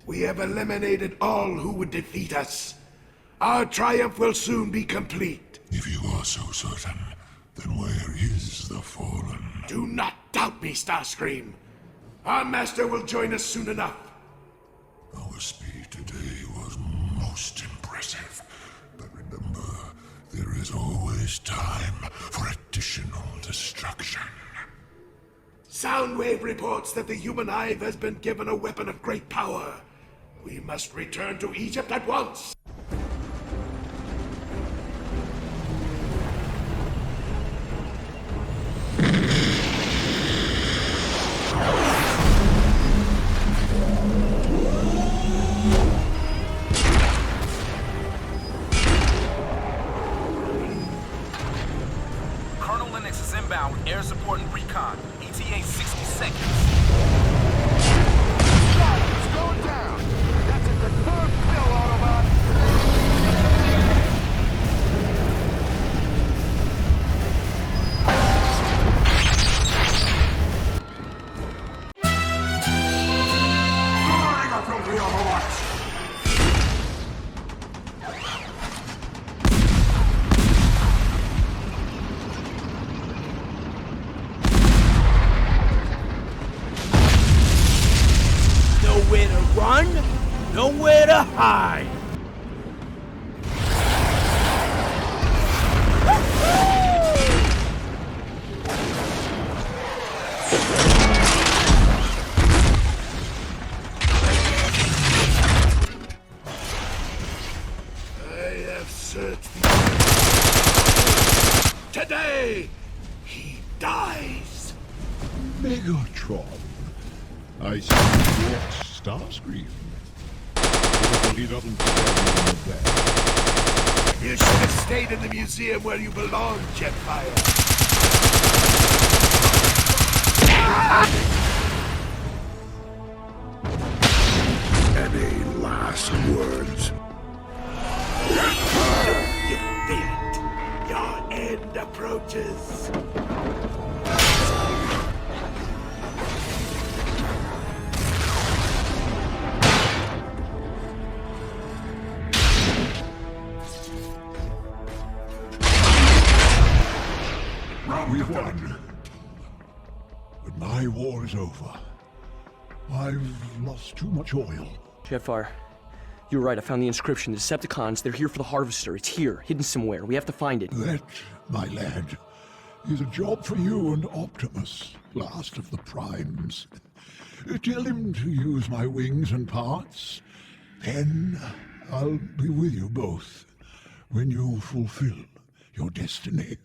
We have eliminated all who would defeat us. Our triumph will soon be complete. If you are so certain, then where is the Fallen? Do not doubt me, Starscream. Our master will join us soon enough. Our speed today was most impressive. But remember, there is always time for additional destruction. Soundwave reports that the human hive has been given a weapon of great power. We must return to Egypt at once. Colonel Linux is inbound with air support and recon. ETA 60 seconds. It's going down. That's a confirmed kill, Autobot. Nowhere to run, nowhere to hide. I have searched the... Today, he dies. Megatron. I see you brought Starscream. He doesn't stand in the back. You should have stayed in the museum where you belong, Jetfire. Any last words? You feel it. Your end approaches. We've won. But my war is over. I've lost too much oil. Jetfire, you're right. I found the inscription. The Decepticons, they're here for the Harvester. It's here, hidden somewhere. We have to find it. That, my lad, is a job for you and Optimus, last of the Primes. Tell him to use my wings and parts. Then I'll be with you both when you fulfill your destiny.